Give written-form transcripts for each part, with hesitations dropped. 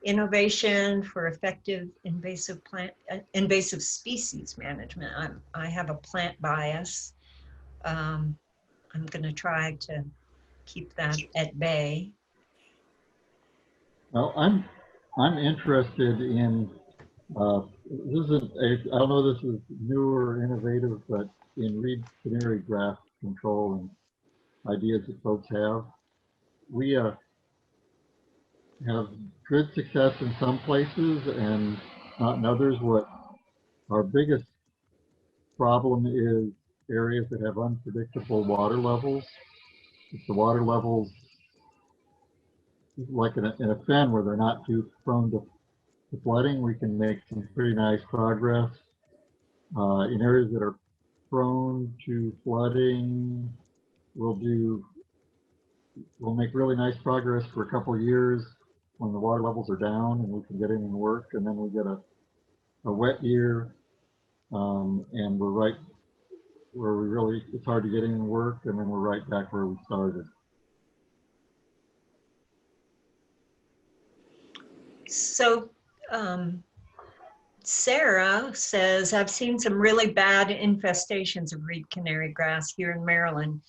innovation for effective invasive species management. I have a plant bias. I'm going to try to keep that at bay. Well, I'm interested in this isn't I don't know if this is new or innovative, but in reed canary grass control and ideas that folks have, we have good success in some places and not in others. What our biggest problem is areas that have unpredictable water levels. If the water levels, like in a fen where they're not too prone to flooding, we can make some pretty nice progress. In areas that are prone to flooding, we'll make really nice progress for a couple of years when the water levels are down and we can get in and work, and then we get a wet year, and we're right where it's hard to get in and work, and then we're right back where we started. So Sarah says, I've seen some really bad infestations of reed canary grass here in Maryland.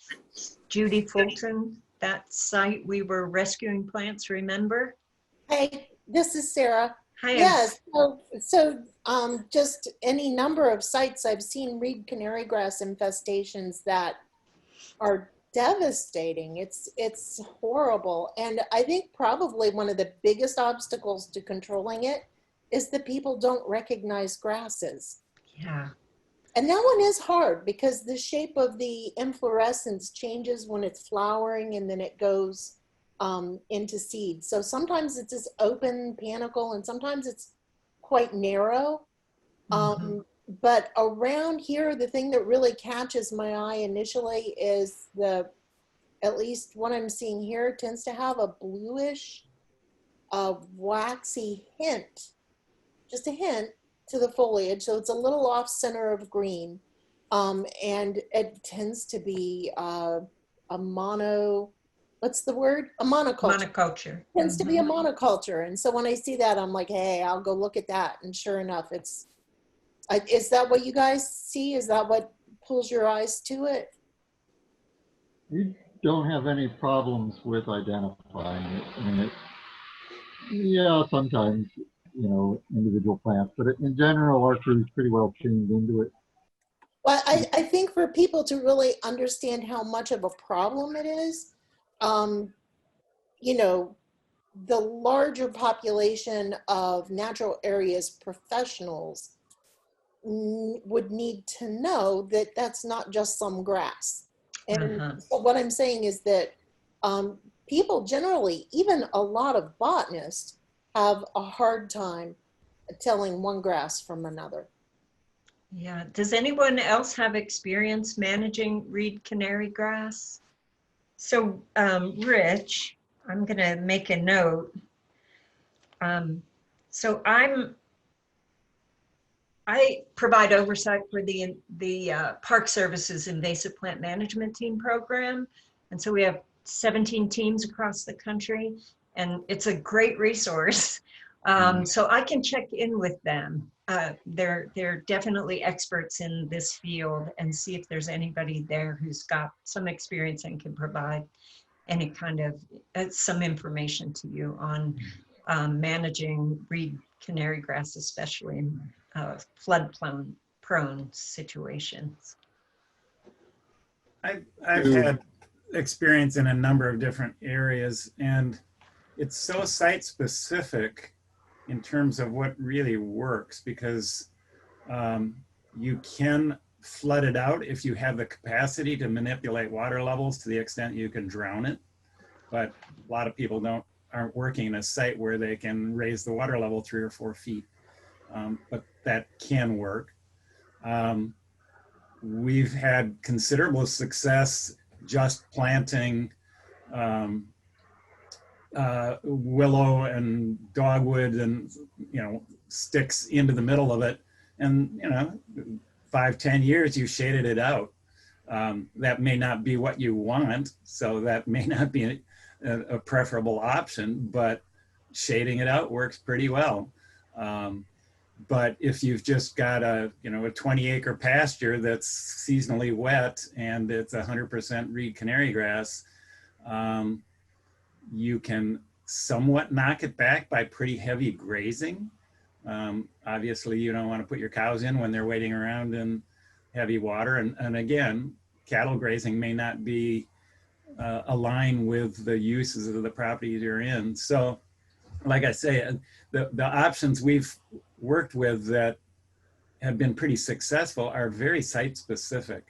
Judy Fulton, that site we were rescuing plants, remember? Hey, this is Sarah. Hi. Yes, so just any number of sites I've seen reed canary grass infestations that are devastating. It's horrible. And I think probably one of the biggest obstacles to controlling it is that people don't recognize grasses. Yeah. And that one is hard because the shape of the inflorescence changes when it's flowering and then it goes into seed. So sometimes it's this open panicle and sometimes it's quite narrow. But around here, the thing that really catches my eye initially is at least what I'm seeing here tends to have a bluish, waxy hint, just a hint to the foliage. So it's a little off center of green. And it tends to be what's the word? A monoculture. Monoculture. Tends to be a monoculture. And so when I see that, I'm like, hey, I'll go look at that. And sure enough, is that what you guys see? Is that what pulls your eyes to it? We don't have any problems with identifying it. I mean, yeah, sometimes, individual plants, but in general, our crew is pretty well tuned into it. Well, I think for people to really understand how much of a problem it is, the larger population of natural areas professionals would need to know that that's not just some grass. And so what I'm saying is that people generally, even a lot of botanists, have a hard time telling one grass from another. Yeah. Does anyone else have experience managing reed canary grass? So, Rich, I'm going to make a note. So I provide oversight for the Park Service's Invasive Plant Management Team program. And so we have 17 teams across the country, and it's a great resource. So I can check in with them. They're definitely experts in this field, and see if there's anybody there who's got some experience and can provide any kind of some information to you on managing reed canary grass, especially in flood prone situations. I've had experience in a number of different areas, and it's so site specific in terms of what really works, because you can flood it out if you have the capacity to manipulate water levels to the extent you can drown it. But a lot of people aren't working in a site where they can raise the water level 3 or 4 feet. But that can work. We've had considerable success just planting willow and dogwood and sticks into the middle of it, and 5-10 years you shaded it out. That may not be what you want, so that may not be a preferable option, but shading it out works pretty well. But if you've just got a 20-acre pasture that's seasonally wet and it's 100% reed canary grass, you can somewhat knock it back by pretty heavy grazing. Obviously, you don't want to put your cows in when they're waiting around in heavy water. And again, cattle grazing may not be aligned with the uses of the property you're in. So, like I say, the options we've worked with that have been pretty successful are very site specific.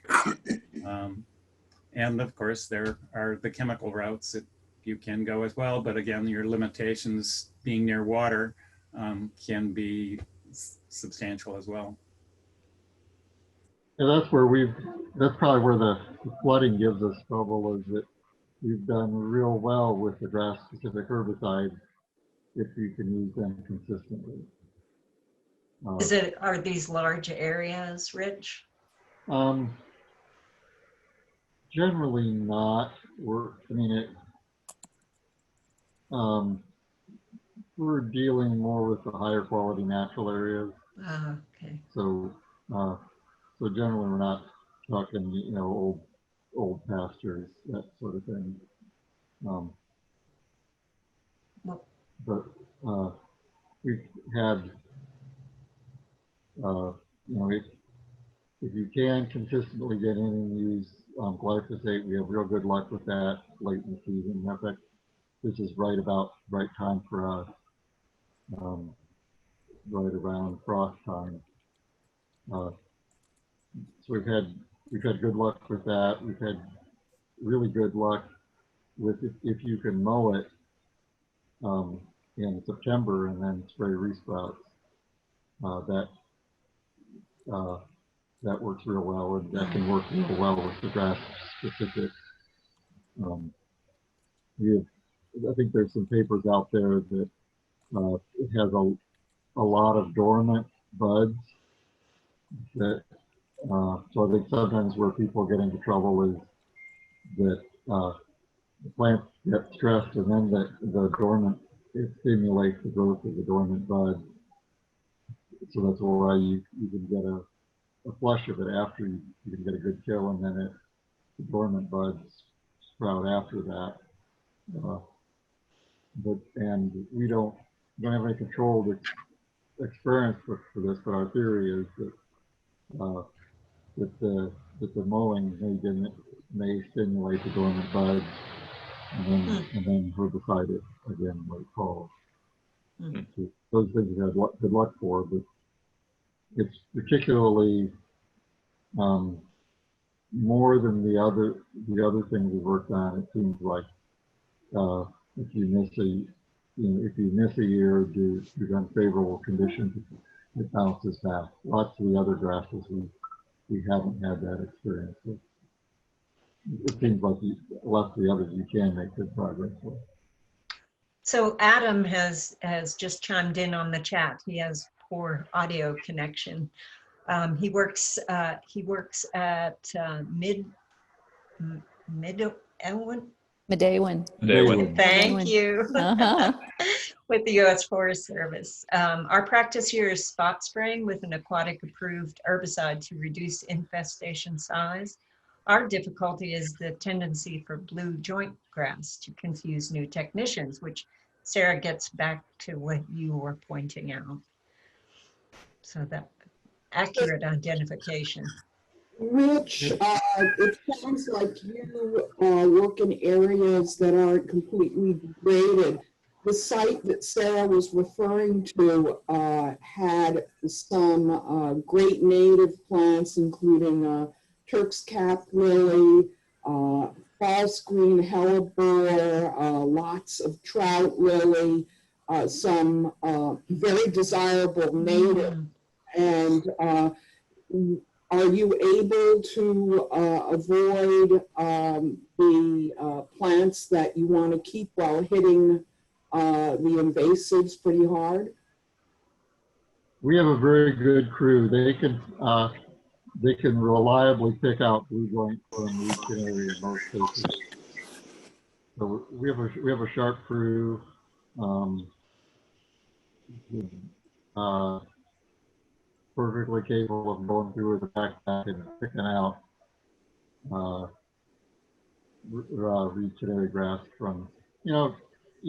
And of course, there are the chemical routes that you can go as well. But again, your limitations being near water can be substantial as well. And that's probably where the flooding gives us trouble, is that we've done real well with the grass specific herbicides if you can use them consistently. Are these large areas, Rich? Generally not. We're dealing more with the higher quality natural areas. Okay. So generally we're not talking, old pastures, that sort of thing. But we've had, if you can consistently get in and use glyphosate, we have real good luck with that late in the season. In fact, this is right time for us, right around frost time. So we've had good luck with that. We've had really good luck with if you can mow it in September and then spray resprouts. That works real well, and that can work real well with the grass specific. I think there's some papers out there that it has a lot of dormant buds that so I think sometimes where people get into trouble is that the plants get stressed and then it stimulates the growth of the dormant buds. So that's why you can get a flush of it after you can get a good kill, and then the dormant buds sprout after that. And we don't have any controlled experience for this, but our theory is that the mowing may stimulate the dormant buds and then herbicide it again when it falls. So those things we have good luck for, but it's particularly more than the other things we worked on. It seems like if you miss a year due to unfavorable conditions, it bounces back. Lots of the other grasses we haven't had that experience with. It seems like lots of the others you can make good progress with. So Adam has just chimed in on the chat. He has poor audio connection. He works at Midway. Thank you. Uh-huh. With the U.S. Forest Service. Our practice here is spot spraying with an aquatic approved herbicide to reduce infestation size. Our difficulty is the tendency for blue joint grass to confuse new technicians, which Sarah gets back to what you were pointing out. So that accurate identification. Rich, it sounds like you work in areas that aren't completely degraded. The site that Sarah was referring to had some great native plants, including Turk's cap lily, false green hellebore, lots of trout lily, some very desirable native. And are you able to avoid the plants that you want to keep while hitting the invasives pretty hard? We have a very good crew. They can reliably pick out blue joint from each area in most cases. So we have a sharp crew. uh, perfectly capable of going through his backpack and picking out uh, regenerative grass from, you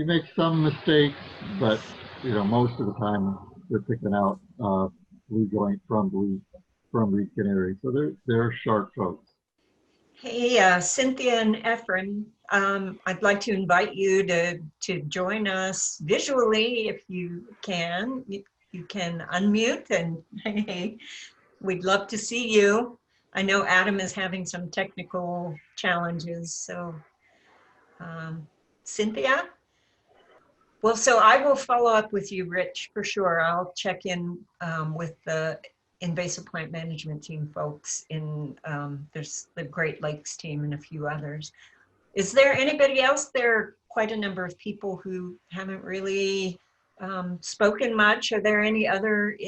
make some mistakes, but, most of the time they're picking out blue joint from Reed Canary. So they're sharp folks. Hey, Cynthia and Ephraim, I'd like to invite you to join us visually if you can. You can unmute and hey, we'd love to see you. I know Adam is having some technical challenges, so Cynthia? Well, so I will follow up with you, Rich, for sure. I'll check in with the invasive plant management team folks in, there's the Great Lakes team and a few others. Is there anybody else? There are quite a number of people who haven't really spoken much. Are there any other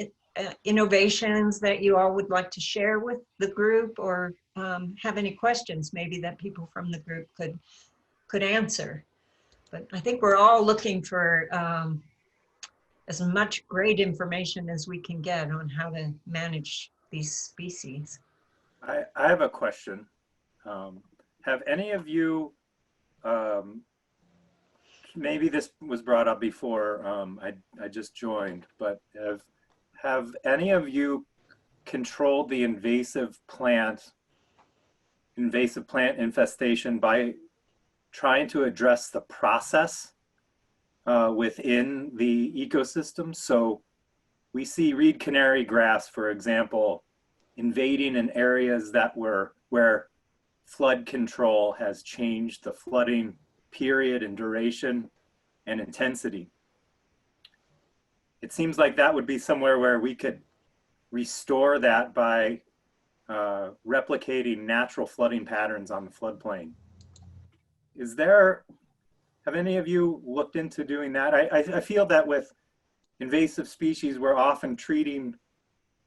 innovations that you all would like to share with the group, or have any questions maybe that people from the group could answer? But I think we're all looking for as much great information as we can get on how to manage these species. I have a question. Have any of you, maybe this was brought up before, I just joined, but have any of you controlled the invasive plant infestation by trying to address the process within the ecosystem? So we see reed canary grass, for example, invading in areas where flood control has changed the flooding period and duration and intensity. It seems like that would be somewhere where we could restore that by replicating natural flooding patterns on the floodplain. Have any of you looked into doing that? I feel that with invasive species, we're often treating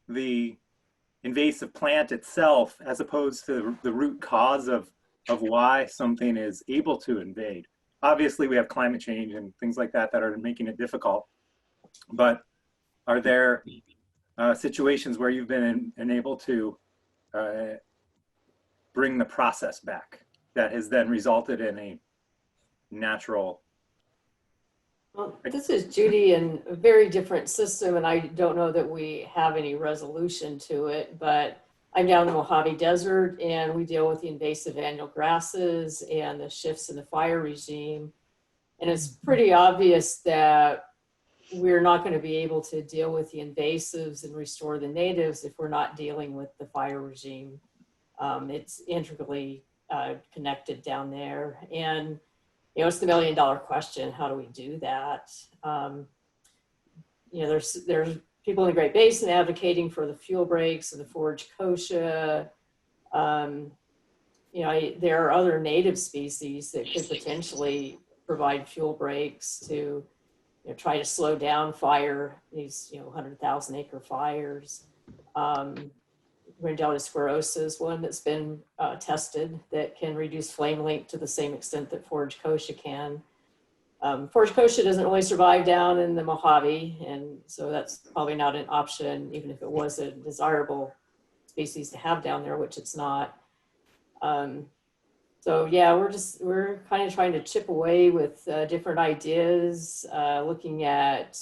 the invasive plant itself as opposed to the root cause of why something is able to invade. Obviously, we have climate change and things like that that are making it difficult. But are there situations where you've been able to bring the process back that has then resulted in a natural? Well, this is Judy, and a very different system, and I don't know that we have any resolution to it, but I'm down in the Mojave Desert, and we deal with the invasive annual grasses and the shifts in the fire regime. And it's pretty obvious that we're not going to be able to deal with the invasives and restore the natives if we're not dealing with the fire regime. It's integrally connected down there. And it's the $1 million question. How do we do that? There's people in the Great Basin advocating for the fuel breaks and the forage kochia. There are other native species that could potentially provide fuel breaks to try to slow down these 100,000 acre fires. Granulated sclerosa is one that's been tested that can reduce flame length to the same extent that forage kochia can. Forage kochia doesn't really survive down in the Mojave, and so that's probably not an option, even if it was a desirable species to have down there, which it's not. So yeah, we're kind of trying to chip away with different ideas, looking at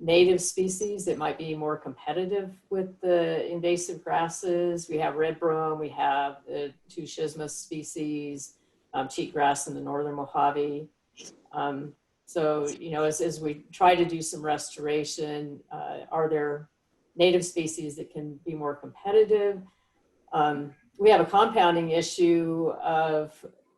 native species that might be more competitive with the invasive grasses. We have red brome, we have the 2 schisma species, cheatgrass in the northern Mojave. So, as we try to do some restoration, are there native species that can be more competitive? We have a compounding issue of,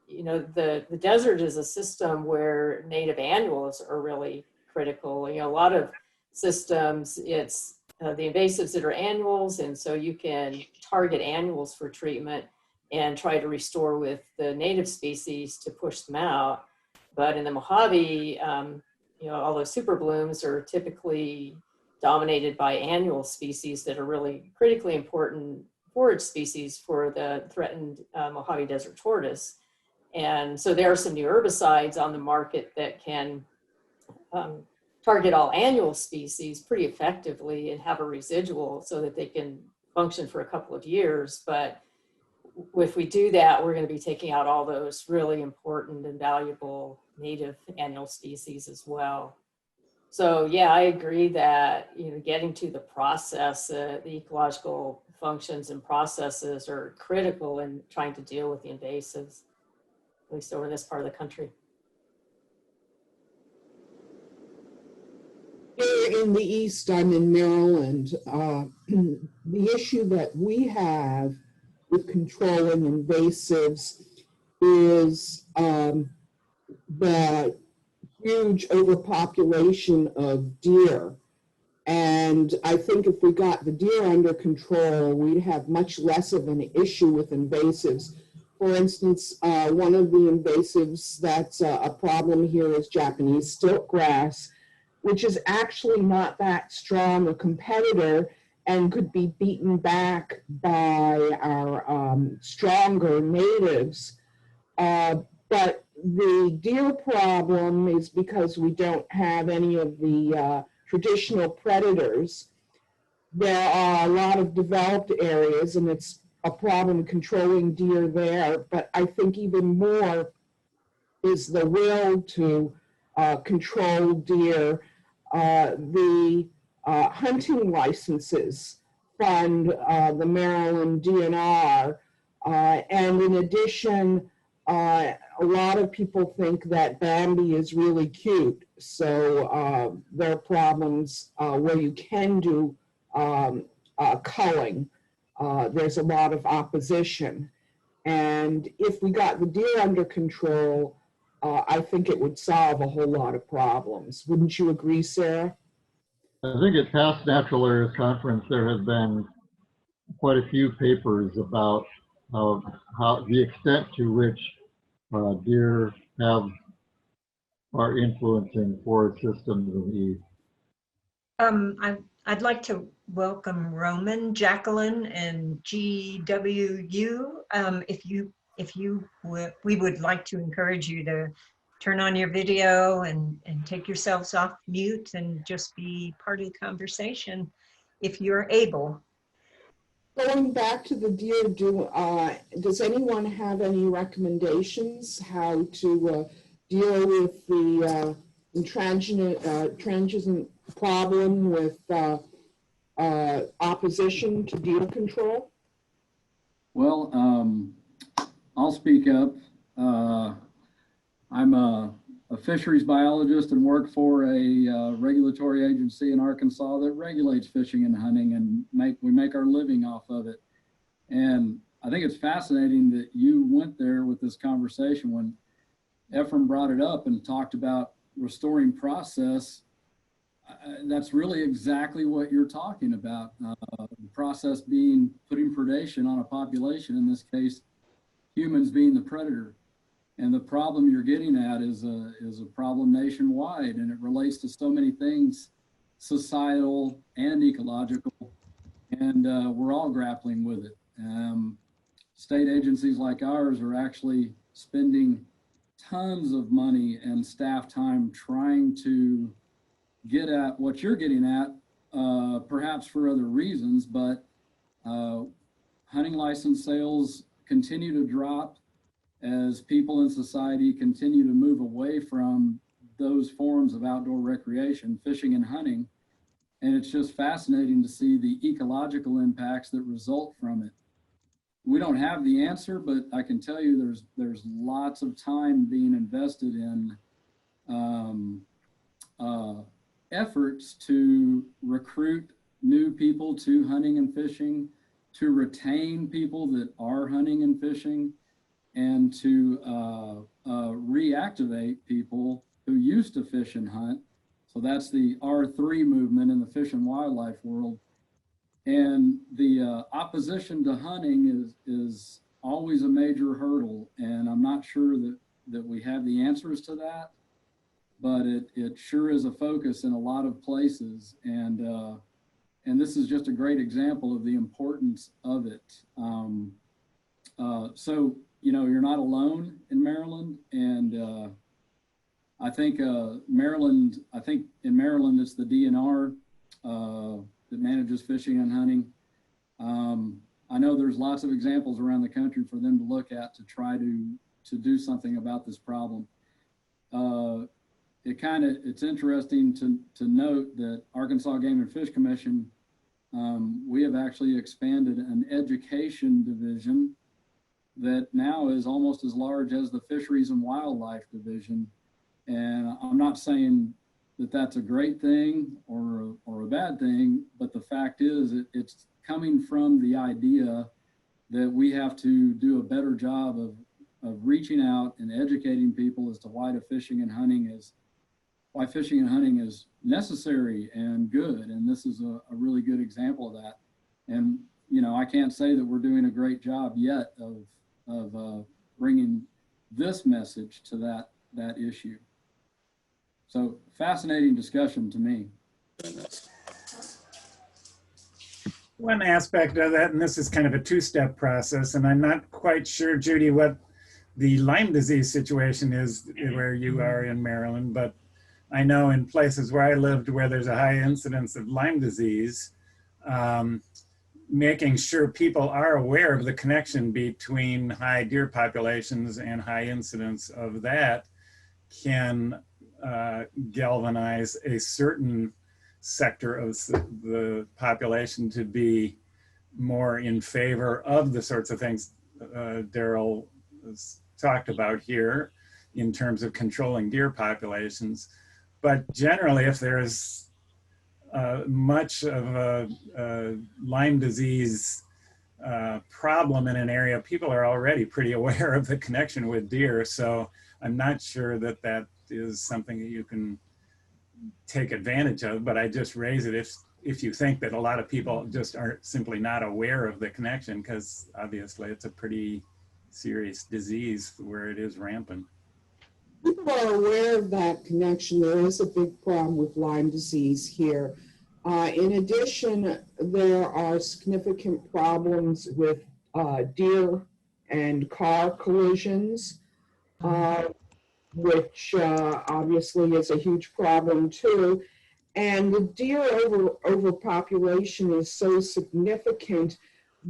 the desert is a system where native annuals are really critical. A lot of systems, it's the invasives that are annuals, and so you can target annuals for treatment and try to restore with the native species to push them out. But in the Mojave, all those super blooms are typically dominated by annual species that are really critically important forage species for the threatened Mojave desert tortoise. And so there are some new herbicides on the market that can target all annual species pretty effectively and have a residual so that they can function for a couple of years. But if we do that, we're going to be taking out all those really important and valuable native annual species as well. So yeah, I agree that, you know, getting to the process, the ecological functions and processes are critical in trying to deal with the invasives, at least over this part of the country. Here in the East, I'm in Maryland. The issue that we have with controlling invasives is the huge overpopulation of deer. And I think if we got the deer under control, we'd have much less of an issue with invasives. For instance, one of the invasives that's a problem here is Japanese stiltgrass, which is actually not that strong a competitor and could be beaten back by our stronger natives. But the deer problem is because we don't have any of the traditional predators. There are a lot of developed areas, and it's a problem controlling deer there. But I think even more is the will to control deer. The hunting licenses fund the Maryland DNR. And in addition, a lot of people think that Bambi is really cute. So there are problems where you can do culling. There's a lot of opposition. And if we got the deer under control, I think it would solve a whole lot of problems. Wouldn't you agree, Sarah? I think at past Natural Areas Conference, there has been quite a few papers about how the extent to which deer are influencing forest systems in the East. I'd like to welcome Roman, Jacqueline, and GWU. We would like to encourage you to turn on your video and take yourselves off mute and just be part of the conversation if you're able. Going back to the deer, does anyone have any recommendations how to deal with the intransigent problem with opposition to deer control? Well, I'll speak up. I'm a fisheries biologist and work for a regulatory agency in Arkansas that regulates fishing and hunting, and we make our living off of it. And I think it's fascinating that you went there with this conversation when Ephraim brought it up and talked about restoring process. That's really exactly what you're talking about. The process being putting predation on a population, in this case, humans being the predator. And the problem you're getting at is a problem nationwide, and it relates to so many things, societal and ecological, and we're all grappling with it. State agencies like ours are actually spending tons of money and staff time trying to get at what you're getting at, perhaps for other reasons, but hunting license sales continue to drop as people in society continue to move away from those forms of outdoor recreation, fishing and hunting. And it's just fascinating to see the ecological impacts that result from it. We don't have the answer, but I can tell you there's lots of time being invested in efforts to recruit new people to hunting and fishing, to retain people that are hunting and fishing, and to reactivate people who used to fish and hunt. So that's the R3 movement in the fish and wildlife world. And the opposition to hunting is always a major hurdle. And I'm not sure that we have the answers to that, but it sure is a focus in a lot of places. And this is just a great example of the importance of it. So, you know, you're not alone in Maryland, and I think Maryland, I think in Maryland, it's the DNR that manages fishing and hunting. I know there's lots of examples around the country for them to look at to try to do something about this problem. It's interesting to note that Arkansas Game and Fish Commission, we have actually expanded an education division that now is almost as large as the Fisheries and Wildlife Division. And I'm not saying that that's a great thing or a bad thing, but the fact is it's coming from the idea that we have to do a better job of reaching out and educating people as to why fishing and hunting is necessary and good. And this is a really good example of that. And, you know, I can't say that we're doing a great job yet of bringing this message to that issue. So fascinating discussion to me. One aspect of that, and this is kind of a two-step process, and I'm not quite sure, Judy, what the Lyme disease situation is where you are in Maryland, but I know in places where I lived where there's a high incidence of Lyme disease, making sure people are aware of the connection between high deer populations and high incidence of that can galvanize a certain sector of the population to be more in favor of the sorts of things Daryl has talked about here in terms of controlling deer populations. But generally, if there's much of a Lyme disease problem in an area, people are already pretty aware of the connection with deer. So I'm not sure that that is something that you can take advantage of, but I just raise it if you think that a lot of people just are simply not aware of the connection, because obviously it's a pretty serious disease where it is rampant. People are aware of that connection. There is a big problem with Lyme disease here. In addition, there are significant problems with deer and car collisions, which obviously is a huge problem too. And the deer overpopulation is so significant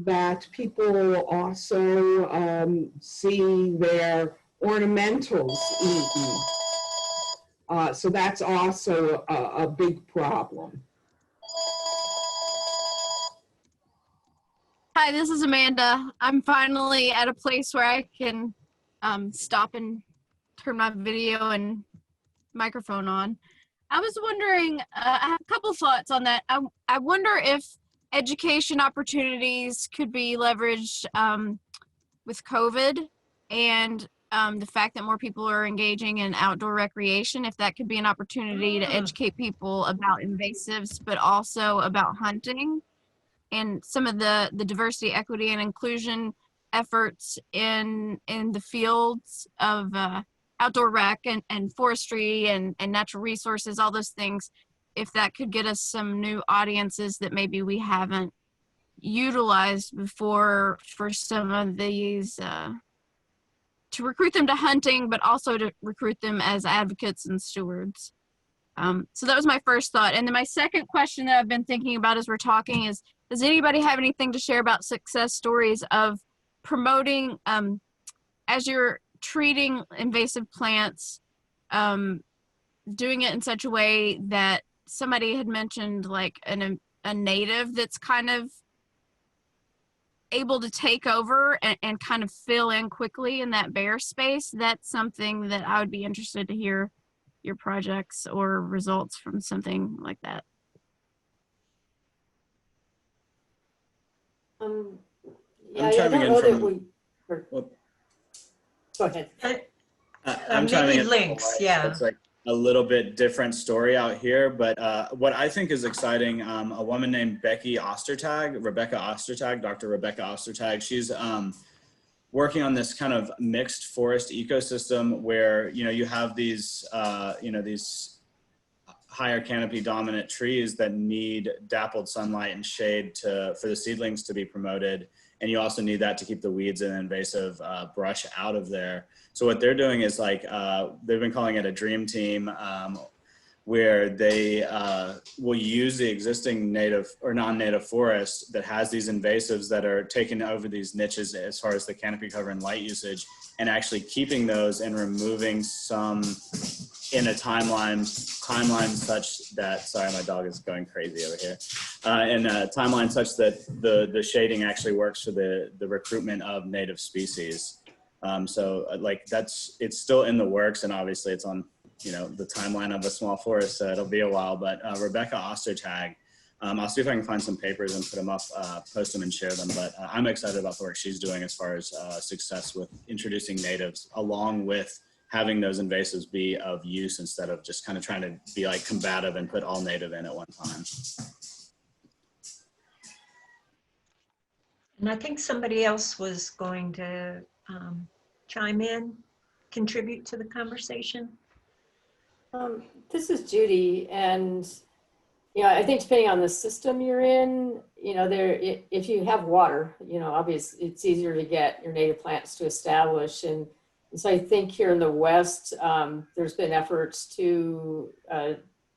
that people also see their ornamentals eaten. So that's also a big problem. Hi, this is Amanda. I'm finally at a place where I can stop and turn my video and microphone on. I was wondering, I have a couple thoughts on that. I wonder if education opportunities could be leveraged with COVID and the fact that more people are engaging in outdoor recreation, if that could be an opportunity to educate people about invasives, but also about hunting and some of the diversity, equity, and inclusion efforts in the fields of outdoor rec and forestry and natural resources, all those things, if that could get us some new audiences that maybe we haven't utilized before for some of these, to recruit them to hunting, but also to recruit them as advocates and stewards. So that was my first thought. And then my second question that I've been thinking about as we're talking is, does anybody have anything to share about success stories of promoting, as you're treating invasive plants, doing it in such a way that somebody had mentioned like a native that's kind of able to take over and kind of fill in quickly in that bare space? That's something that I would be interested to hear your projects or results from something like that. Yeah, I don't know that we. Go ahead. I'm maybe links, yeah. It's like a little bit different story out here, but what I think is exciting, a woman named Rebecca Ostertag, Dr. Rebecca Ostertag, she's working on this kind of mixed forest ecosystem where, you know, you have these, these higher canopy dominant trees that need dappled sunlight and shade for the seedlings to be promoted. And you also need that to keep the weeds and invasive brush out of there. So what they're doing is like, they've been calling it a dream team, where they will use the existing native or non-native forest that has these invasives that are taking over these niches as far as the canopy cover and light usage, and actually keeping those and removing some in a timeline such that, sorry, my dog is going crazy over here, in a timeline such that the shading actually works for the recruitment of native species. So like it's still in the works, and obviously it's on, you know, the timeline of a small forest, so it'll be a while. But Rebecca Ostertag, I'll see if I can find some papers and put them up, post them and share them. But I'm excited about the work she's doing as far as success with introducing natives, along with having those invasives be of use instead of just kind of trying to be like combative and put all native in at one time. And I think somebody else was going to chime in, contribute to the conversation. This is Judy, and you know, I think depending on the system you're in, you know, if you have water, you know, obviously it's easier to get your native plants to establish. And so I think here in the West, there's been efforts to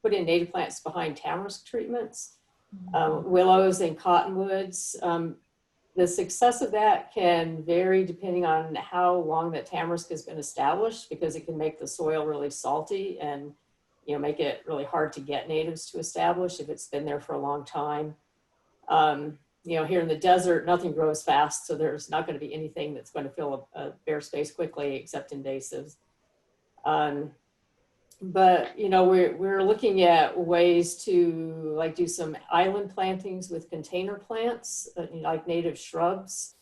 put in native plants behind tamarisk treatments, willows and cottonwoods. The success of that can vary depending on how long that tamarisk has been established, because it can make the soil really salty and, you know, make it really hard to get natives to establish if it's been there for a long time. You know, here in the desert, nothing grows fast, so there's not going to be anything that's going to fill a bare space quickly except invasives. But, you know, we're looking at ways to like do some island plantings with container plants, like native shrubs.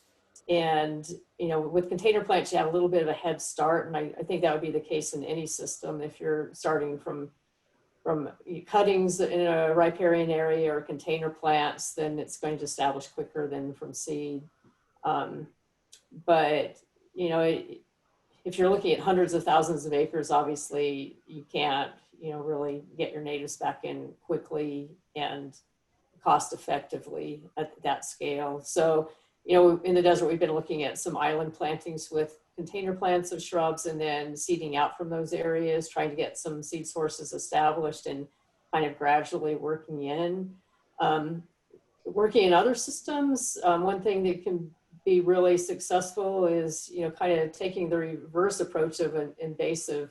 And, you know, with container plants, you have a little bit of a head start. And I think that would be the case in any system. If you're starting from cuttings in a riparian area or container plants, then it's going to establish quicker than from seed. But, you know, if you're looking at hundreds of thousands of acres, obviously you can't, you know, really get your natives back in quickly and cost effectively at that scale. So, you know, in the desert, we've been looking at some island plantings with container plants of shrubs and then seeding out from those areas, trying to get some seed sources established and kind of gradually working in. Working in other systems, one thing that can be really successful is, you know, kind of taking the reverse approach of an invasive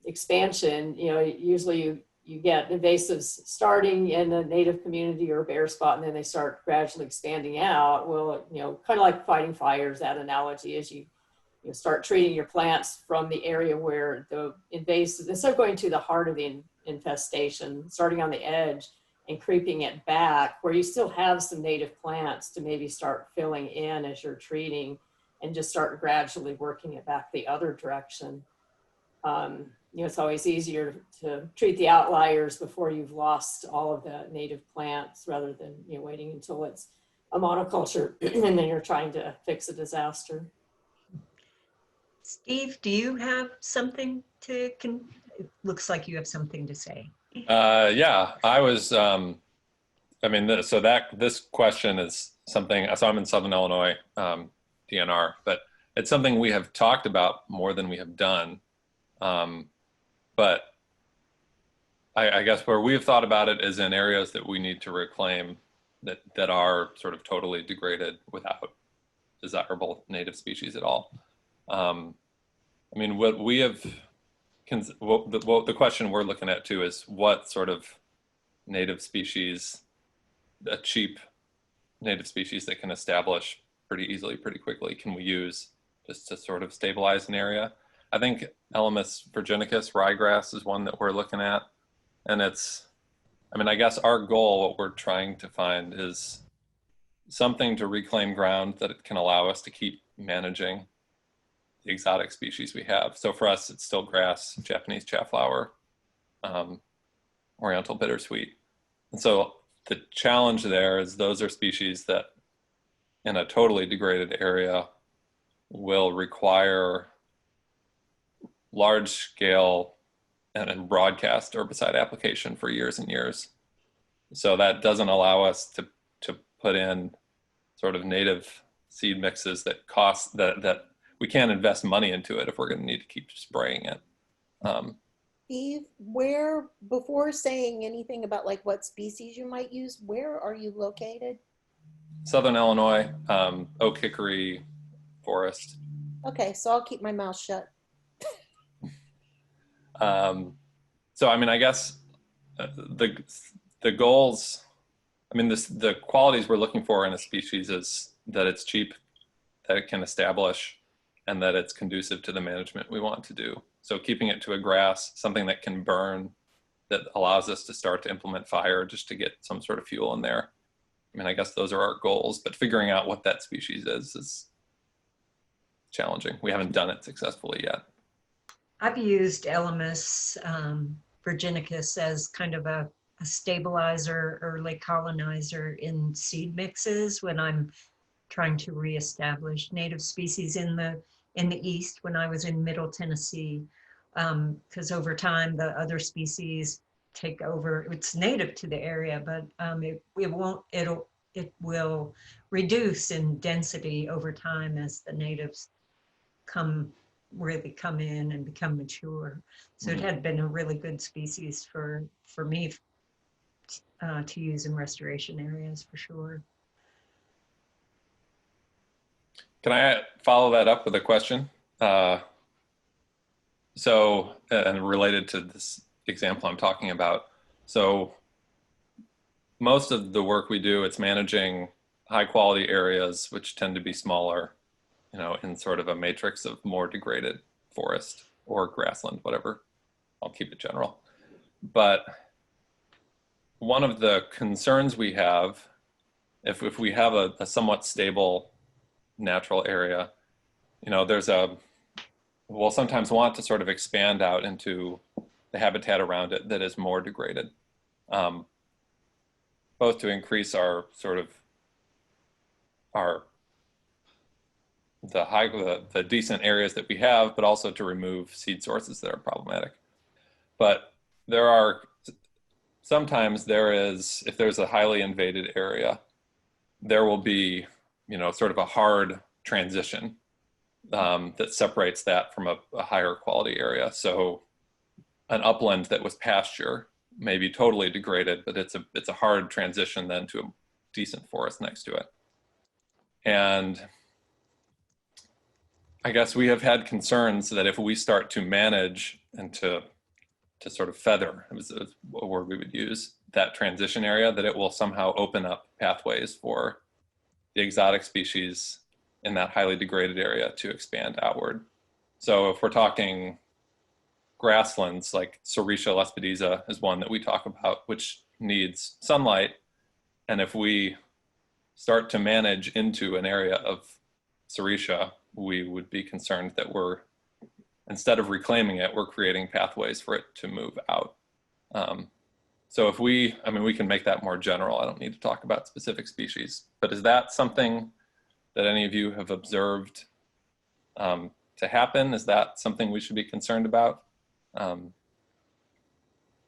expansion. You know, usually you get invasives starting in a native community or a bare spot, and then they start gradually expanding out. Well, you know, kind of like fighting fires, that analogy is you start treating your plants from the area where the invasive, instead of going to the heart of the infestation, starting on the edge and creeping it back where you still have some native plants to maybe start filling in as you're treating, and just start gradually working it back the other direction. You know, it's always easier to treat the outliers before you've lost all of the native plants rather than, you know, waiting until it's a monoculture and then you're trying to fix a disaster. Steve, do you have something to, it looks like you have something to say. Yeah, I was, I mean, this question is something, so I'm in Southern Illinois, DNR, but it's something we have talked about more than we have done. But I guess where we've thought about it is in areas that we need to reclaim that are sort of totally degraded without desirable native species at all. I mean, what we have, the question we're looking at too is what sort of native species, a cheap native species that can establish pretty easily, pretty quickly, can we use just to sort of stabilize an area? I think Elymus virginicus, ryegrass, is one that we're looking at. And it's, I mean, I guess our goal, what we're trying to find is something to reclaim ground that it can allow us to keep managing the exotic species we have. So for us, it's still grass, Japanese chafflower, oriental bittersweet. And so the challenge there is those are species that in a totally degraded area will require large scale and broadcast herbicide application for years and years. So that doesn't allow us to put in sort of native seed mixes that cost that we can't invest money into it if we're going to need to keep spraying it. Steve, where, before saying anything about like what species you might use, where are you located? Southern Illinois, oak hickory forest. Okay, so I'll keep my mouth shut. So I mean, I guess the goals, I mean, the qualities we're looking for in a species is that it's cheap, that it can establish, and that it's conducive to the management we want to do. So keeping it to a grass, something that can burn, that allows us to start to implement fire just to get some sort of fuel in there. I mean, I guess those are our goals, but figuring out what that species is challenging. We haven't done it successfully yet. I've used Elymus virginicus as kind of a stabilizer, early colonizer in seed mixes when I'm trying to reestablish native species in the east when I was in Middle Tennessee, because over time the other species take over. It's native to the area, but it will reduce in density over time as the natives really come in and become mature. So it had been a really good species for me to use in restoration areas for sure. Can I follow that up with a question? So, and related to this example I'm talking about. So most of the work we do, it's managing high quality areas, which tend to be smaller, you know, in sort of a matrix of more degraded forest or grassland, whatever. I'll keep it general. But one of the concerns we have, if we have a somewhat stable natural area, you know, we'll sometimes want to sort of expand out into the habitat around it that is more degraded, both to increase our sort of the decent areas that we have, but also to remove seed sources that are problematic. But sometimes if there's a highly invaded area, there will be, you know, sort of a hard transition that separates that from a higher quality area. So an upland that was pasture may be totally degraded, but it's a hard transition then to a decent forest next to it. And I guess we have had concerns that if we start to manage and to sort of feather, it was a word we would use, that transition area, that it will somehow open up pathways for the exotic species in that highly degraded area to expand outward. So if we're talking grasslands, like Serratia lespedeza is one that we talk about, which needs sunlight. And if we start to manage into an area of Serratia, we would be concerned that instead of reclaiming it, we're creating pathways for it to move out. So we can make that more general. I don't need to talk about specific species, but is that something that any of you have observed to happen? Is that something we should be concerned about?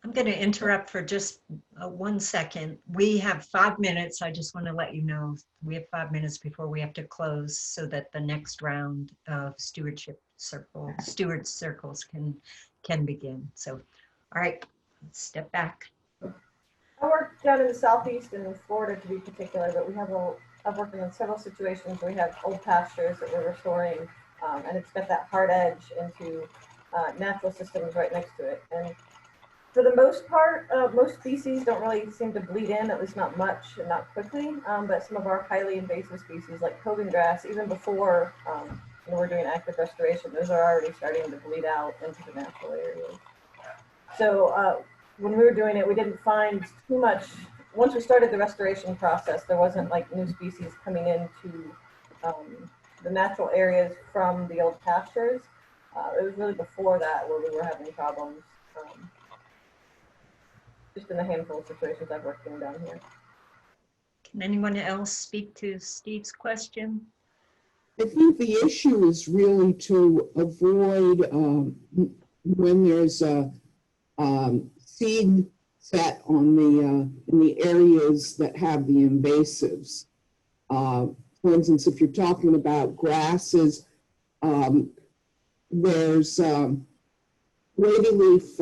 I'm going to interrupt for just 1 second. We have 5 minutes. I just want to let you know we have 5 minutes before we have to close so that the next round of stewards circles can begin. So, all right, let's step back. I work down in the southeast in Florida to be particular, but I've worked in several situations where we have old pastures that we're restoring, and it's got that hard edge into natural systems right next to it. And for the most part, most species don't really seem to bleed in, at least not much and not quickly. But some of our highly invasive species like Kogan grass, even before we're doing active restoration, those are already starting to bleed out into the natural areas. So when we were doing it, we didn't find too much. Once we started the restoration process, there wasn't like new species coming into the natural areas from the old pastures. It was really before that where we were having problems. Just in a handful of situations I've worked in down here. Can anyone else speak to Steve's question? I think the issue is really to avoid when there's a seed set on in the areas that have the invasives. For instance, if you're talking about grasses, there's wavy leaf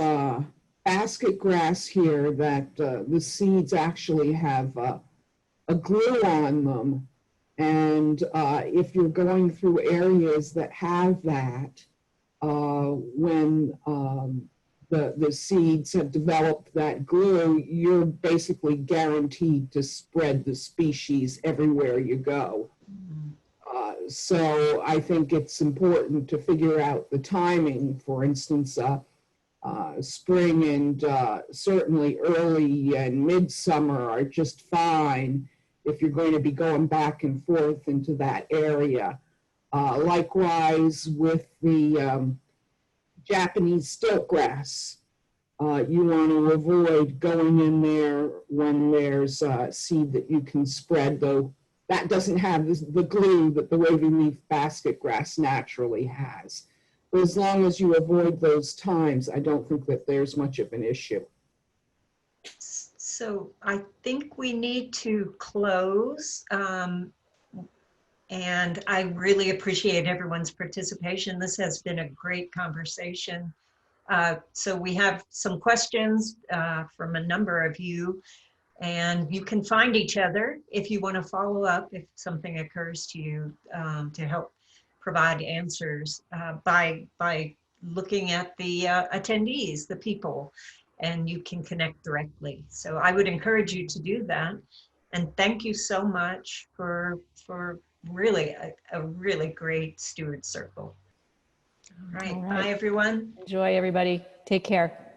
basket grass here that the seeds actually have a glue on them. And if you're going through areas that have that, when the seeds have developed that glue, you're basically guaranteed to spread the species everywhere you go. So I think it's important to figure out the timing. For instance, spring and certainly early and midsummer are just fine if you're going to be going back and forth into that area. Likewise with the Japanese stiltgrass, you want to avoid going in there when there's seed that you can spread, though that doesn't have the glue that the wavy leaf basket grass naturally has. But as long as you avoid those times, I don't think that there's much of an issue. So I think we need to close. And I really appreciate everyone's participation. This has been a great conversation. So we have some questions from a number of you, and you can find each other if you want to follow up if something occurs to you to help provide answers by looking at the attendees, the people, and you can connect directly. So I would encourage you to do that. And thank you so much for really a really great Steward Circle. All right, bye everyone. Enjoy, everybody. Take care.